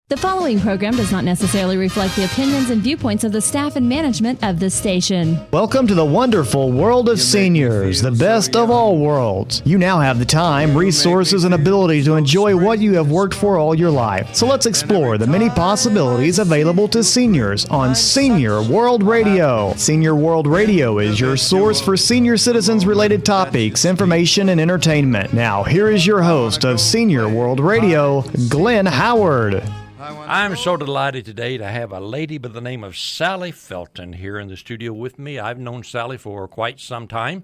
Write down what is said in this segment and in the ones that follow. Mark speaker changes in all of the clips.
Speaker 1: The following program does not necessarily reflect the opinions and viewpoints of the staff and management of this station.
Speaker 2: Welcome to the wonderful world of seniors, the best of all worlds. You now have the time, resources, and ability to enjoy what you have worked for all your life. So let's explore the many possibilities available to seniors on Senior World Radio. Senior World Radio is your source for senior citizens-related topics, information, and entertainment. Now, here is your host of Senior World Radio, Glenn Howard.
Speaker 3: I'm so delighted today to have a lady by the name of Sallie Felton here in the studio with me. I've known Sallie for quite some time.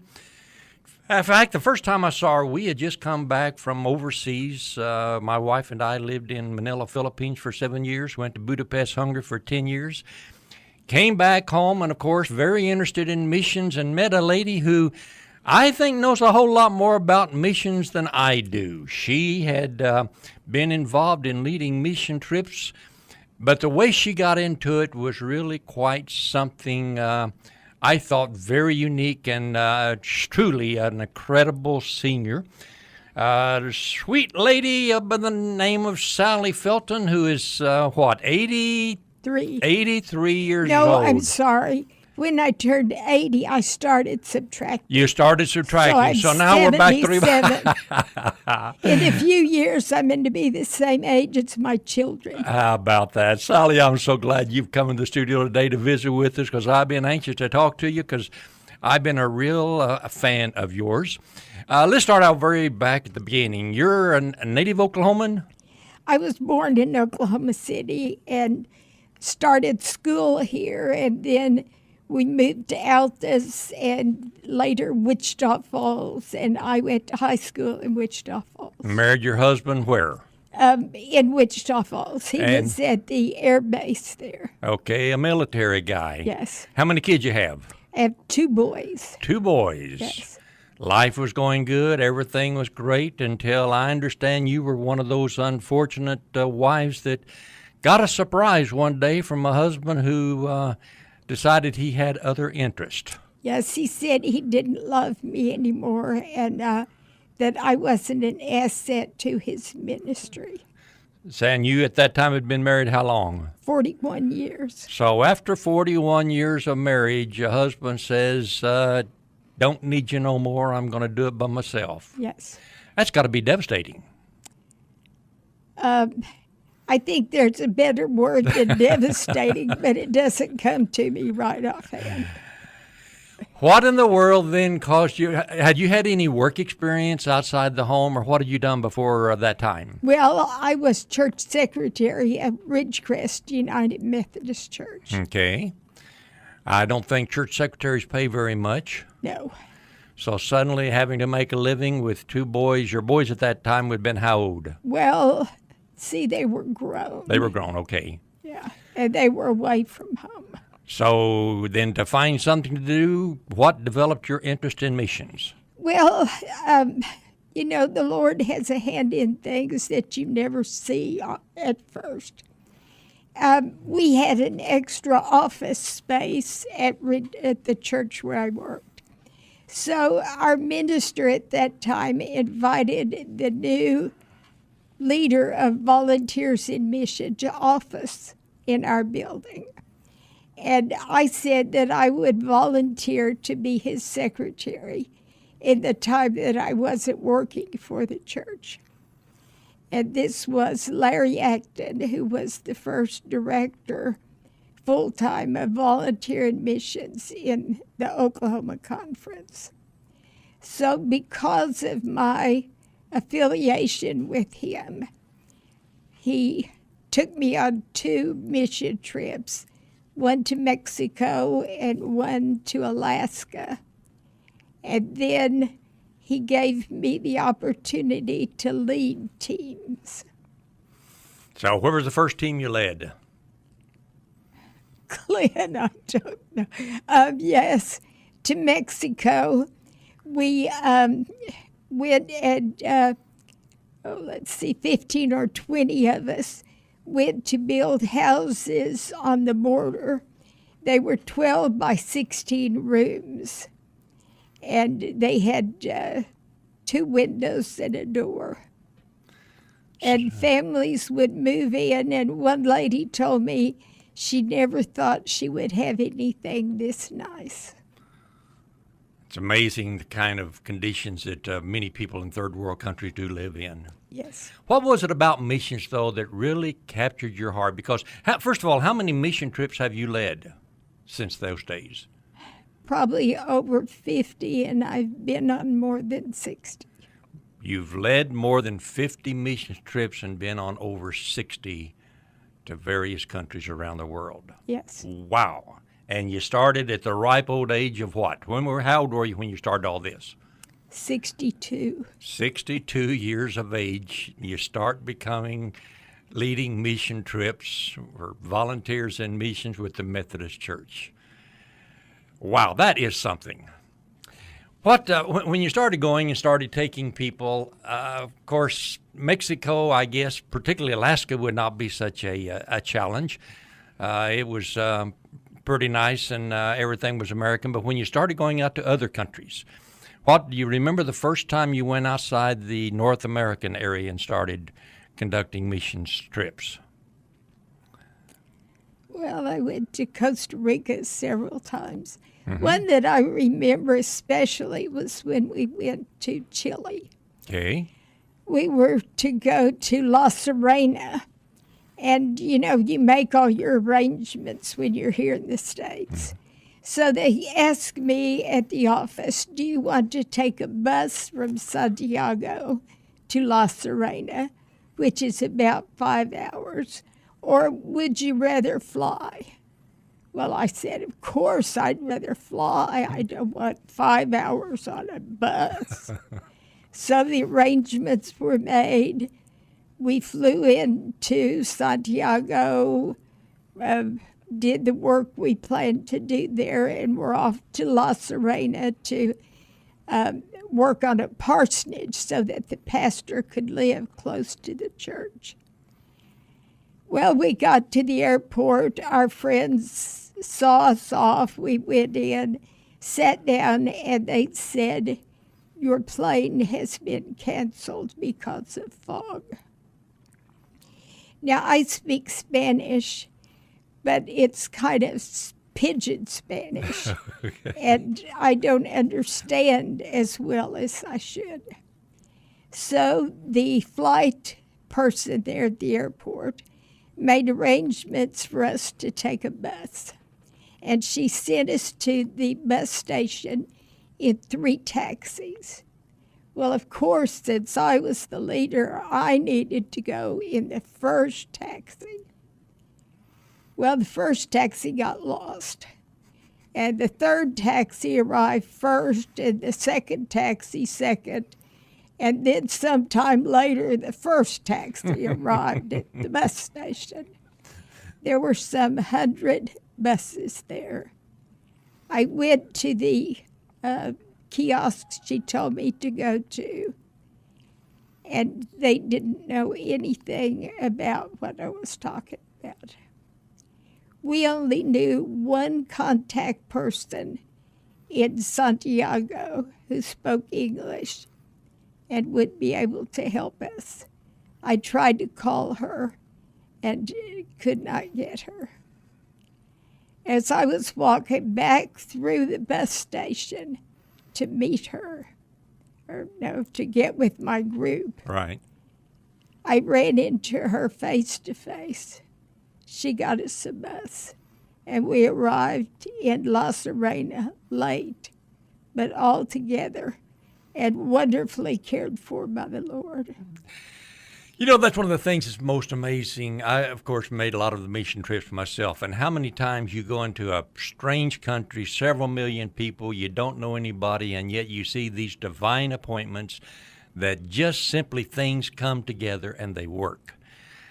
Speaker 3: In fact, the first time I saw her, we had just come back from overseas. My wife and I lived in Manila, Philippines for 7 years, went to Budapest, Hungary for 10 years, came back home, and of course, very interested in missions, and met a lady who I think knows a whole lot more about missions than I do. She had been involved in leading mission trips, but the way she got into it was really quite something I thought very unique and truly an incredible senior. Sweet lady by the name of Sallie Felton, who is, 83? 83 years old.
Speaker 4: No, I'm sorry. When I turned 80, I started subtracting.
Speaker 3: You started subtracting, so now we're back 3.
Speaker 4: In a few years, I'm going to be the same age as my children.
Speaker 3: How about that? Sallie, I'm so glad you've come in the studio today to visit with us, because I've been anxious to talk to you, because I've been a real fan of yours. Let's start out very back at the beginning. You're a native Oklahoman?
Speaker 4: I was born in Oklahoma City and started school here, and then we moved to Altus and later Wichita Falls, and I went to high school in Wichita Falls.
Speaker 3: Married your husband where?
Speaker 4: In Wichita Falls. He was at the air base there.
Speaker 3: Okay, a military guy.
Speaker 4: Yes.
Speaker 3: How many kids you have?
Speaker 4: I have 2 boys.
Speaker 3: 2 boys.
Speaker 4: Yes.
Speaker 3: Life was going good. Everything was great until I understand you were one of those unfortunate wives that got a surprise one day from a husband who decided he had other interest.
Speaker 4: Yes, he said he didn't love me anymore and that I wasn't an asset to his ministry.
Speaker 3: Saying you at that time had been married how long?
Speaker 4: 41 years.
Speaker 3: So after 41 years of marriage, your husband says, don't need you no more, I'm going to do it by myself.
Speaker 4: Yes.
Speaker 3: That's got to be devastating.
Speaker 4: I think there's a better word than devastating, but it doesn't come to me right offhand.
Speaker 3: What in the world then caused you, had you had any work experience outside the home, or what had you done before that time?
Speaker 4: Well, I was church secretary at Ridgecrest United Methodist Church.
Speaker 3: Okay. I don't think church secretaries pay very much.
Speaker 4: No.
Speaker 3: So suddenly having to make a living with 2 boys, your boys at that time would have been how old?
Speaker 4: Well, see, they were grown.
Speaker 3: They were grown, okay.
Speaker 4: Yeah, and they were away from home.
Speaker 3: So then to find something to do, what developed your interest in missions?
Speaker 4: Well, the Lord has a hand in things that you never see at first. We had an extra office space at the church where I worked. So our minister at that time invited the new leader of Volunteers in Mission to office in our building. And I said that I would volunteer to be his secretary in the time that I wasn't working for the church. And this was Larry Acton, who was the first director full-time of Volunteer in Missions in the Oklahoma Conference. So because of my affiliation with him, he took me on 2 mission trips, one to Mexico and one to Alaska. And then he gave me the opportunity to lead teams.
Speaker 3: So where was the first team you led?
Speaker 4: Glenn, I don't know. Yes, to Mexico. We went and, 15 or 20 of us went to build houses on the border. They were 12 by 16 rooms, and they had 2 windows and a door. And families would move in, and one lady told me she never thought she would have anything this nice.
Speaker 3: It's amazing the kind of conditions that many people in third world countries do live in.
Speaker 4: Yes.
Speaker 3: What was it about missions, though, that really captured your heart? Because, first of all, how many mission trips have you led since those days?
Speaker 4: Probably over 50, and I've been on more than 60.
Speaker 3: You've led more than 50 mission trips and been on over 60 to various countries around the world.
Speaker 4: Yes.
Speaker 3: Wow. And you started at the ripe old age of what? How old were you when you started all this?
Speaker 4: 62.
Speaker 3: 62 years of age, you start leading mission trips or volunteers in missions with the Methodist Church. Wow, that is something. When you started going and started taking people, of course, Mexico, I guess, particularly Alaska, would not be such a challenge. It was pretty nice and everything was American. But when you started going out to other countries, do you remember the first time you went outside the North American area and started conducting missions trips?
Speaker 4: Well, I went to Costa Rica several times. Mm-hmm. One that I remember especially was when we went to Chile.
Speaker 3: Okay.
Speaker 4: We were to go to La Serena. And, you make all your arrangements when you're here in the States. Mm-hmm. So they asked me at the office, do you want to take a bus from Santiago to La Serena, which is about 5 hours, or would you rather fly? Well, I said, of course I'd rather fly. I don't want 5 hours on a bus. So the arrangements were made. We flew into Santiago, did the work we planned to do there, and we're off to La Serena to work on a parsonage so that the pastor could live close to the church. Well, we got to the airport. Our friends saw us off. We went in, sat down, and they said, your plane has been canceled because of fog. Now, I speak Spanish, but it's kind of pidgin Spanish, okay. And I don't understand as well as I should. So the flight person there at the airport made arrangements for us to take a bus, and she sent us to the bus station in 3 taxis. Well, of course, since I was the leader, I needed to go in the first taxi. Well, the first taxi got lost, and the third taxi arrived first, and the second taxi second, and then sometime later, the first taxi arrived at the bus station. There were some 100 buses there. I went to the kiosks she told me to go to, and they didn't know anything about what I was talking about. We only knew one contact person in Santiago who spoke English and would be able to help us. I tried to call her and could not get her. As I was walking back through the bus station to meet her, to get with my group,
Speaker 3: right,
Speaker 4: I ran into her face to face. She got us a bus, and we arrived in La Serena late, but all together and wonderfully cared for by the Lord.
Speaker 3: That's one of the things that's most amazing. I, of course, made a lot of the mission trips myself, and how many times you go into a strange country, several million people, you don't know anybody, and yet you see these divine appointments that just simply things come together and they work.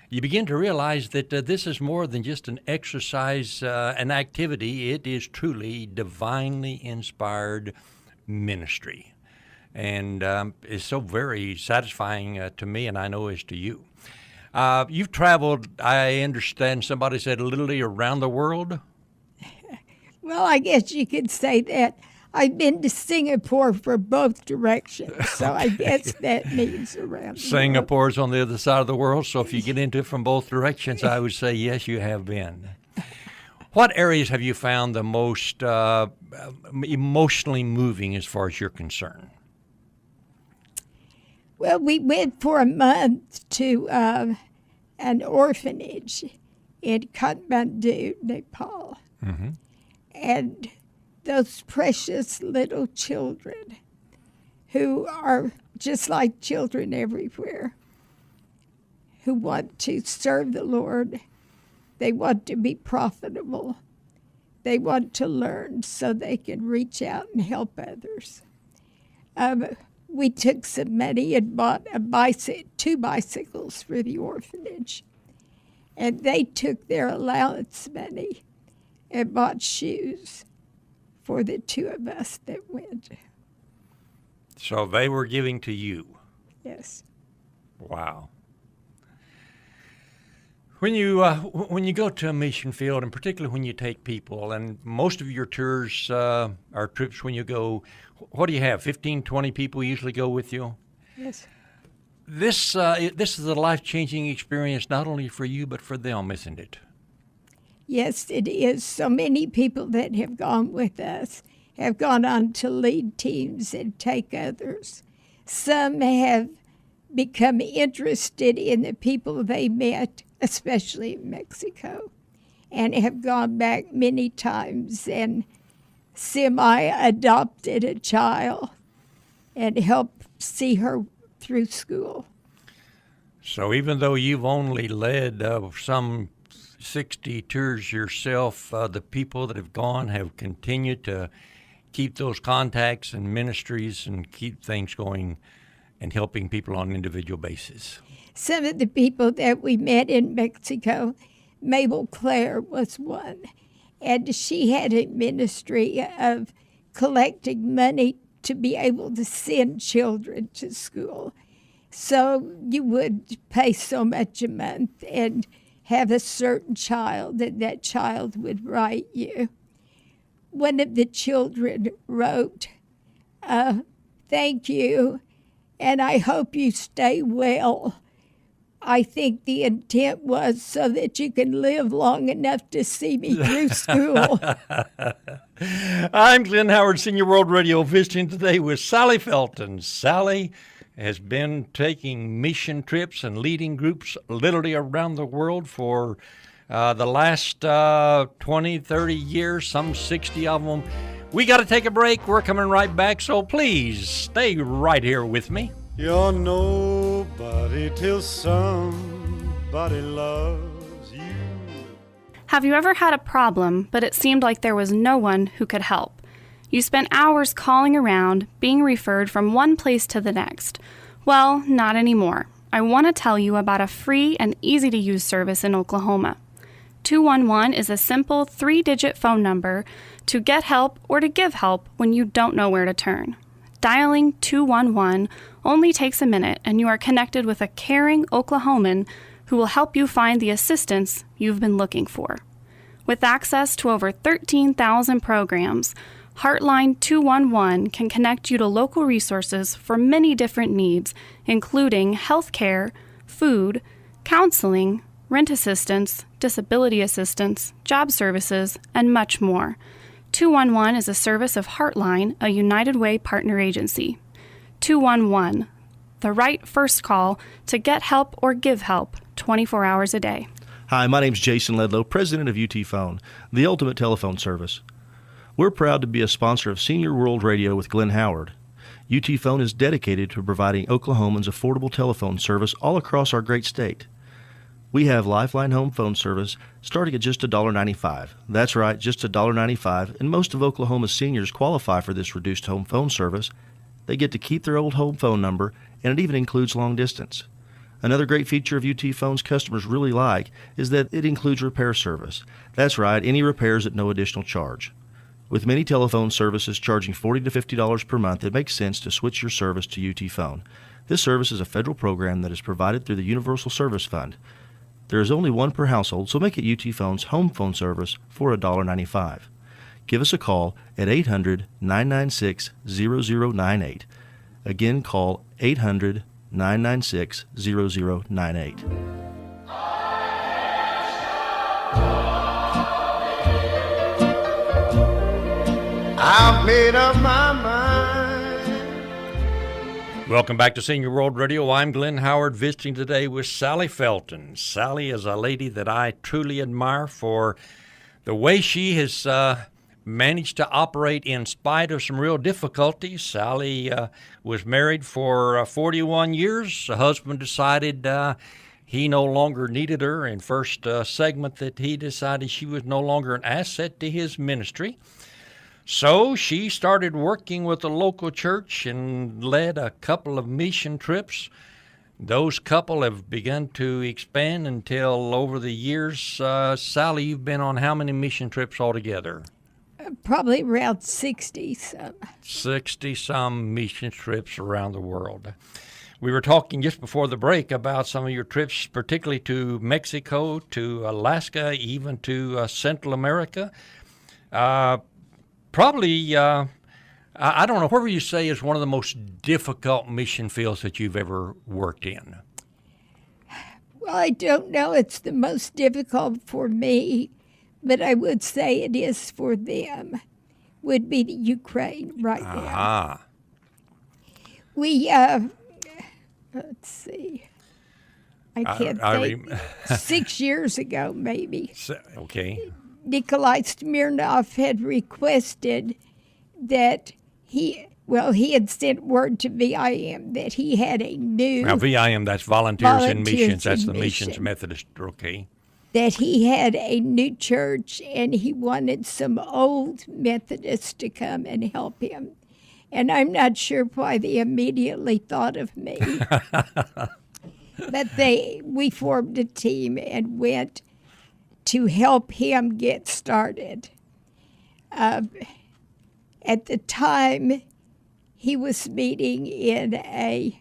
Speaker 3: You begin to realize that this is more than just an exercise, an activity. It is truly divinely inspired ministry. And it's so very satisfying to me, and I know is to you. You've traveled, I understand, somebody said literally around the world?
Speaker 4: Well, I guess you could say that. I've been to Singapore for both directions, so I guess that means around the world.
Speaker 3: Singapore's on the other side of the world, so if you get into it from both directions, I would say yes, you have been. What areas have you found the most emotionally moving as far as you're concerned?
Speaker 4: Well, we went for a month to an orphanage in Kathmandu, Nepal.
Speaker 3: Mm-hmm.
Speaker 4: And those precious little children who are just like children everywhere, who want to serve the Lord. They want to be profitable. They want to learn so they can reach out and help others. We took some money and bought two bicycles for the orphanage. And they took their allowance money and bought shoes for the two of us that went.
Speaker 3: So they were giving to you.
Speaker 4: Yes.
Speaker 3: Wow. When you go to a mission field, and particularly when you take people, and most of your tours are trips when you go, what do you have, 15, 20 people usually go with you?
Speaker 4: Yes.
Speaker 3: This is a life-changing experience not only for you but for them, isn't it?
Speaker 4: Yes, it is. So many people that have gone with us have gone on to lead teams and take others. Some have become interested in the people they met, especially in Mexico, and have gone back many times and semi-adopted a child and helped see her through school.
Speaker 3: So even though you've only led some 60 tours yourself, the people that have gone have continued to keep those contacts and ministries and keep things going and helping people on an individual basis.
Speaker 4: Some of the people that we met in Mexico, Mabel Claire was one, and she had a ministry of collecting money to be able to send children to school. So you would pay so much a month and have a certain child, and that child would write you. One of the children wrote, "Thank you, and I hope you stay well. I think the intent was so that you can live long enough to see me through school."
Speaker 3: I'm Glenn Howard, Senior World Radio, visiting today with Sallie Felton. Sallie has been taking mission trips and leading groups literally around the world for the last 20, 30 years, some 60 of them. We got to take a break. We're coming right back, so please stay right here with me.
Speaker 5: You're nobody till somebody loves you.
Speaker 6: Have you ever had a problem, but it seemed like there was no one who could help? You spent hours calling around, being referred from one place to the next. Well, not anymore. I want to tell you about a free and easy-to-use service in Oklahoma. 211 is a simple 3-digit phone number to get help or to give help when you don't know where to turn. Dialing 211 only takes a minute, and you are connected with a caring Oklahoman who will help you find the assistance you've been looking for. With access to over 13,000 programs, Heartline 211 can connect you to local resources for many different needs, including health care, food, counseling, rent assistance, disability assistance, job services, and much more. 211 is a service of Heartline, a United Way partner agency. 211, the right first call to get help or give help 24 hours a day.
Speaker 7: Hi, my name's Jason Ledlow, president of UT Phone, the ultimate telephone service. We're proud to be a sponsor of Senior World Radio with Glenn Howard. UT Phone is dedicated to providing Oklahomans affordable telephone service all across our great state. We have Lifeline home phone service starting at just $1.95. That's right, just $1.95, and most of Oklahoma's seniors qualify for this reduced home phone service. They get to keep their old home phone number, and it even includes long distance. Another great feature of UT Phone's customers really like is that it includes repair service. That's right, any repairs at no additional charge. With many telephone services charging $40 to $50 per month, it makes sense to switch your service to UT Phone. This service is a federal program that is provided through the Universal Service Fund. There is only one per household, so make it UT Phone's home phone service for $1.95. give us a call at 800-996-0098. Again, call 800-996-0098.
Speaker 5: I've made up my mind.
Speaker 3: Welcome back to Senior World Radio. I'm Glenn Howard, visiting today with Sallie Felton. Sallie is a lady that I truly admire for the way she has managed to operate in spite of some real difficulties. Sallie was married for 41 years. The husband decided he no longer needed her. In first segment that he decided she was no longer an asset to his ministry. So she started working with the local church and led a couple of mission trips. Those couple have begun to expand until over the years. Sallie, you've been on how many mission trips altogether?
Speaker 4: Probably around 60 some.
Speaker 3: 60-some mission trips around the world. We were talking just before the break about some of your trips, particularly to Mexico, to Alaska, even to Central America. Probably, I don't know, where would you say is one of the most difficult mission fields that you've ever worked in?
Speaker 4: Well, I don't know it's the most difficult for me, but I would say it is for them. Would be the Ukraine right now. We, let's see, I can't think, 6 years ago maybe.
Speaker 3: Okay.
Speaker 4: Nikolai Smirnov had requested that he had sent word to VIM that he had a new...
Speaker 3: Now, VIM, that's Volunteers in Missions. That's the
Speaker 4: Mission.
Speaker 3: Missions Methodist, okay.
Speaker 4: That he had a new church and he wanted some old Methodists to come and help him. And I'm not sure why they immediately thought of me. But we formed a team and went to help him get started. At the time, he was meeting in a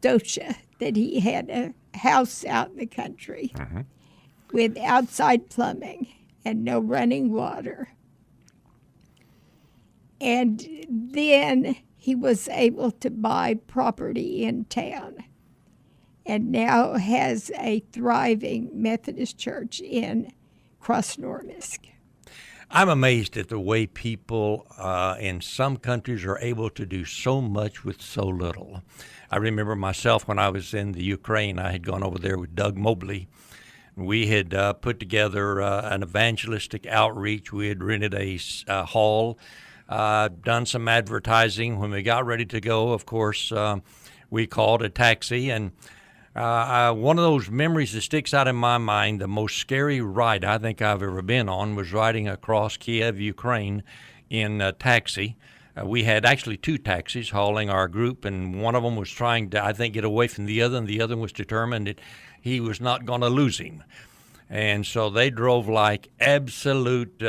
Speaker 4: dosha, that he had a house out in the country with outside plumbing and no running water. And then he was able to buy property in town, and now has a thriving Methodist church in Krasnoyarsk.
Speaker 3: I'm amazed at the way people in some countries are able to do so much with so little. I remember myself when I was in the Ukraine, I had gone over there with Doug Mobley. We had put together an evangelistic outreach. We had rented a hall, done some advertising. When we got ready to go, of course, we called a taxi, and one of those memories that sticks out in my mind, the most scary ride I think I've ever been on, was riding across Kiev, Ukraine in a taxi. We had actually two taxis hauling our group, and one of them was trying to, I think, get away from the other, and the other one was determined that he was not going to lose him. And so they drove like absolute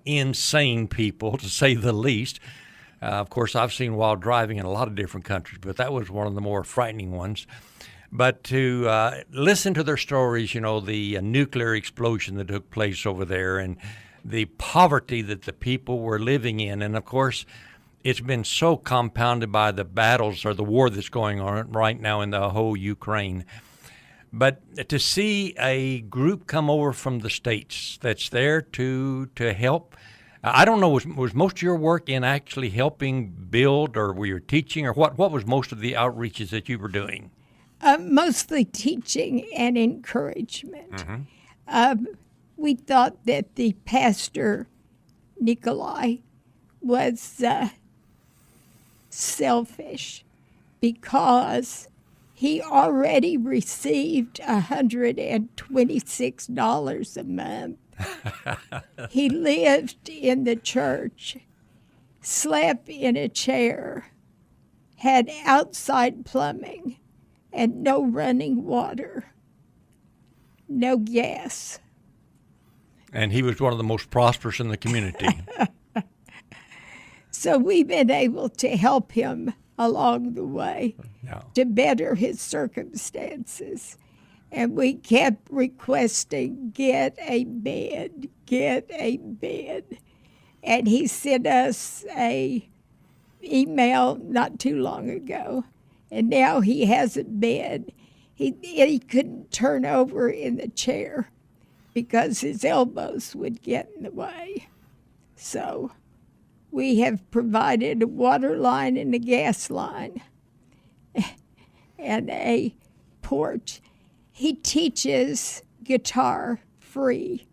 Speaker 3: insane people, to say the least. Of course, I've seen wild driving in a lot of different countries, but that was one of the more frightening ones. But to listen to their stories, you know, the nuclear explosion that took place over there and the poverty that the people were living in. And, of course, it's been so compounded by the battles or the war that's going on right now in the whole Ukraine. But to see a group come over from the States that's there to help, I don't know, was most of your work in actually helping build, or were you teaching, or what was most of the outreaches that you were doing?
Speaker 4: Mostly teaching and encouragement. We thought that the pastor, Nikolai, was selfish because he already received $126 a month. He lived in the church, slept in a chair, had outside plumbing, and no running water, no gas.
Speaker 3: And he was one of the most prosperous in the community.
Speaker 4: So we've been able to help him along the way to better his circumstances. And we kept requesting, get a bed. And he sent us a email not too long ago, and now he has a bed. He couldn't turn over in the chair because his elbows would get in the way. So we have provided a water line and a gas line and a porch. He teaches guitar free,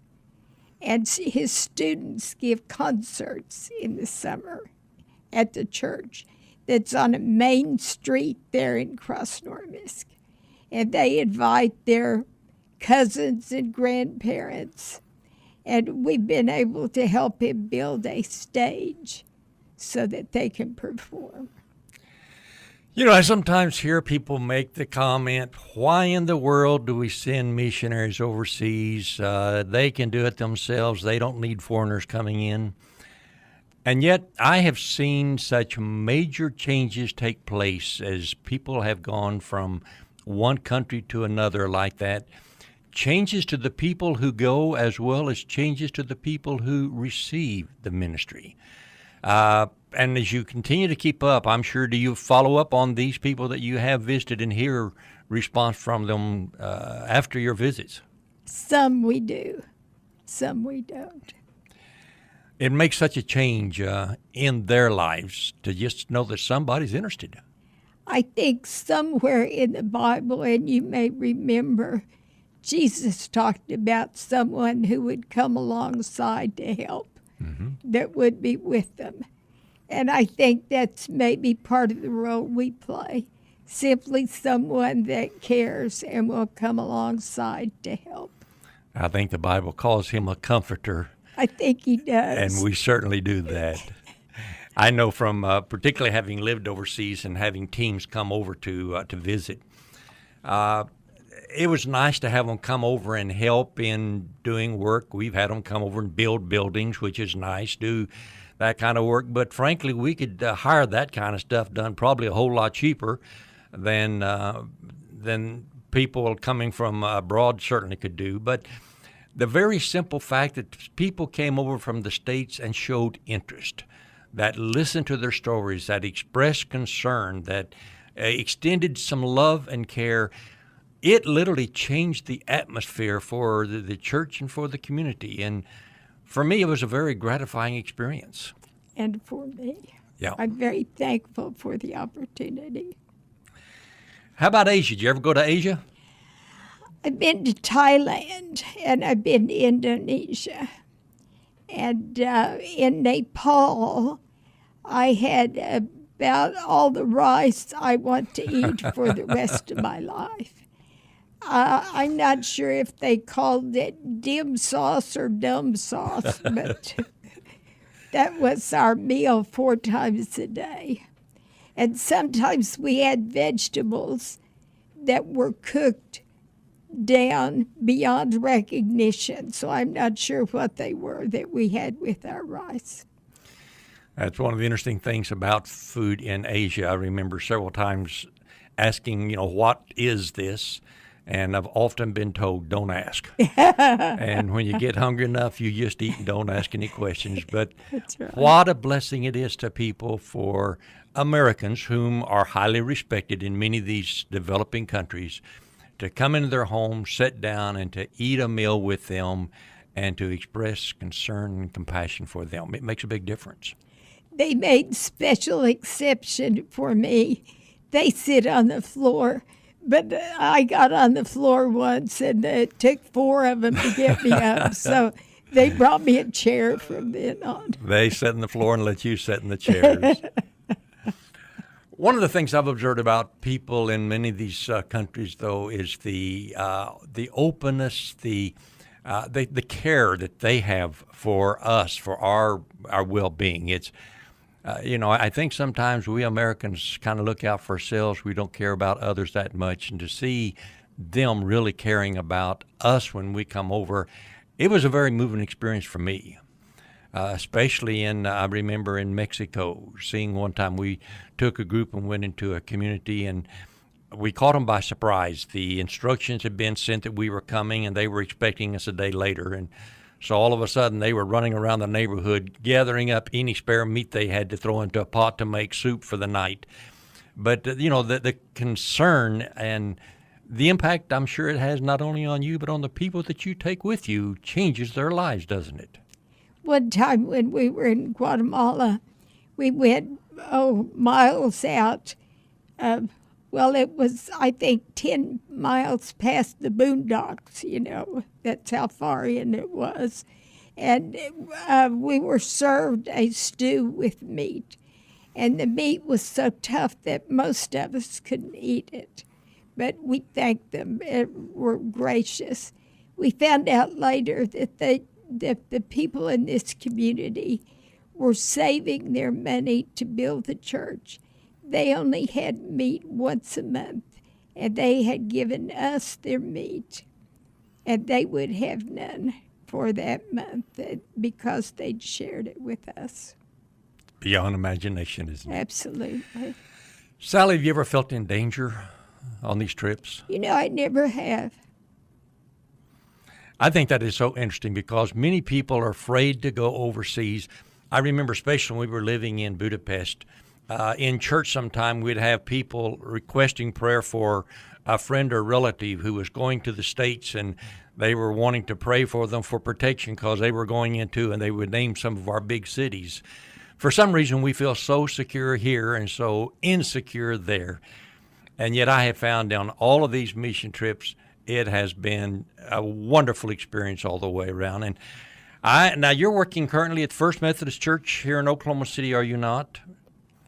Speaker 4: and his students give concerts in the summer at the church that's on a main street there in Krasnoyarsk. And they invite their cousins and grandparents. And we've been able to help him build a stage so that they can perform.
Speaker 3: You know, I sometimes hear people make the comment, why in the world do we send missionaries overseas? They can do it themselves. They don't need foreigners coming in. And yet I have seen such major changes take place as people have gone from one country to another like that. Changes to the people who go as well as changes to the people who receive the ministry. And as you continue to keep up, I'm sure, do you follow up on these people that you have visited and hear response from them after your visits?
Speaker 4: Some we do, some we don't.
Speaker 3: It makes such a change in their lives to just know that somebody's interested.
Speaker 4: I think somewhere in the Bible, and you may remember, Jesus talked about someone who would come alongside to help, that would be with them. And I think that's maybe part of the role we play, simply someone that cares and will come alongside to help.
Speaker 3: I think the Bible calls him a comforter.
Speaker 4: I think he does.
Speaker 3: And we certainly do that. I know from particularly having lived overseas and having teams come over to visit, it was nice to have them come over and help in doing work. We've had them come over and build buildings, which is nice, do that kind of work. But frankly, we could hire that kind of stuff done probably a whole lot cheaper than people coming from abroad certainly could do. But the very simple fact that people came over from the States and showed interest, that listened to their stories, that expressed concern, that extended some love and care, it literally changed the atmosphere for the church and for the community. And for me, it was a very gratifying experience.
Speaker 4: And for me.
Speaker 3: Yeah.
Speaker 4: I'm very thankful for the opportunity.
Speaker 3: How about Asia? Did you ever go to Asia?
Speaker 4: I've been to Thailand, and I've been to Indonesia. And in Nepal, I had about all the rice I want to eat for the rest of my life. I'm not sure if they called it dim sauce or dumb sauce, but that was our meal 4 times a day. And sometimes we had vegetables that were cooked down beyond recognition, so I'm not sure what they were that we had with our rice.
Speaker 3: That's one of the interesting things about food in Asia. I remember several times asking, what is this? And I've often been told, don't ask. And when you get hungry enough, you just eat and don't ask any questions. But
Speaker 4: That's right.
Speaker 3: What a blessing it is to people, for Americans whom are highly respected in many of these developing countries, to come into their home, sit down, and to eat a meal with them and to express concern and compassion for them. It makes a big difference.
Speaker 4: They made special exception for me. They sit on the floor. But I got on the floor once, and it took 4 of them to get me up. So they brought me a chair from then on.
Speaker 3: They sit on the floor and let you sit in the chairs. One of the things I've observed about people in many of these countries, though, is the openness, the care that they have for us, for our well-being. It's I think sometimes we Americans kind of look out for ourselves. We don't care about others that much. And to see them really caring about us when we come over, it was a very moving experience for me, especially I remember in Mexico, seeing one time we took a group and went into a community, and we caught them by surprise. The instructions had been sent that we were coming, and they were expecting us a day later. And So all of a sudden they were running around the neighborhood gathering up any spare meat they had to throw into a pot to make soup for the night. But, the concern and the impact I'm sure it has not only on you but on the people that you take with you changes their lives, doesn't it?
Speaker 4: One time when we were in Guatemala, we went, miles out. It was, I think, 10 miles past the boondocks, That's how far in it was. And we were served a stew with meat. And the meat was so tough that most of us couldn't eat it. But we thanked them and were gracious. We found out later that the people in this community were saving their money to build the church. They only had meat once a month, and they had given us their meat, and they would have none for that month because they'd shared it with us.
Speaker 3: Beyond imagination, isn't it?
Speaker 4: Absolutely.
Speaker 3: Sallie, have you ever felt in danger on these trips?
Speaker 4: I never have.
Speaker 3: I think that is so interesting because many people are afraid to go overseas. I remember especially when we were living in Budapest, in church sometime we'd have people requesting prayer for a friend or relative who was going to the States, and they were wanting to pray for them for protection because they were going into, and they would name some of our big cities. For some reason, we feel so secure here and so insecure there. And yet I have found on all of these mission trips, it has been a wonderful experience all the way around. And now you're working currently at First Methodist Church here in Oklahoma City, are you not?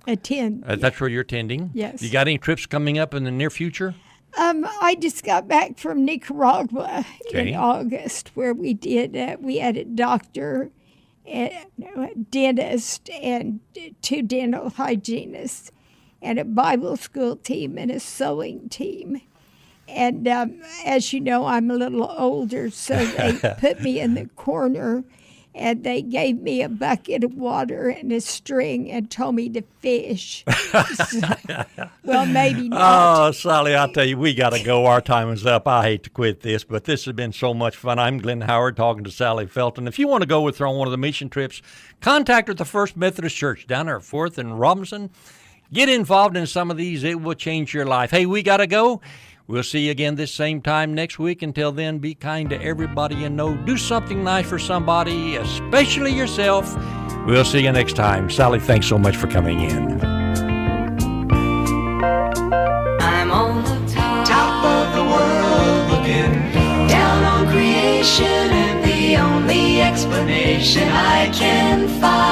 Speaker 4: Attend.
Speaker 3: That's where you're attending?
Speaker 4: Yes.
Speaker 3: You got any trips coming up in the near future?
Speaker 4: I just got back from Nicaragua in August, where we had a doctor, a dentist, and 2 dental hygienists, and a Bible school team and a sewing team. And as you know, I'm a little older, so they put me in the corner, and they gave me a bucket of water and a string and told me to fish. Well, maybe not.
Speaker 3: Oh, Sallie, I'll tell you, we got to go. Our time is up. I hate to quit this, but this has been so much fun. I'm Glenn Howard talking to Sallie Felton. If you want to go with her on one of the mission trips, contact her at the First Methodist Church down there at 4th and Robinson. Get involved in some of these. It will change your life. Hey, we got to go. We'll see you again this same time next week. Until then, be kind to everybody you know. Do something nice for somebody, especially yourself. We'll see you next time. Sallie, thanks so much for coming in.
Speaker 8: I'm on the top of the world looking down on creation, and the only explanation I can find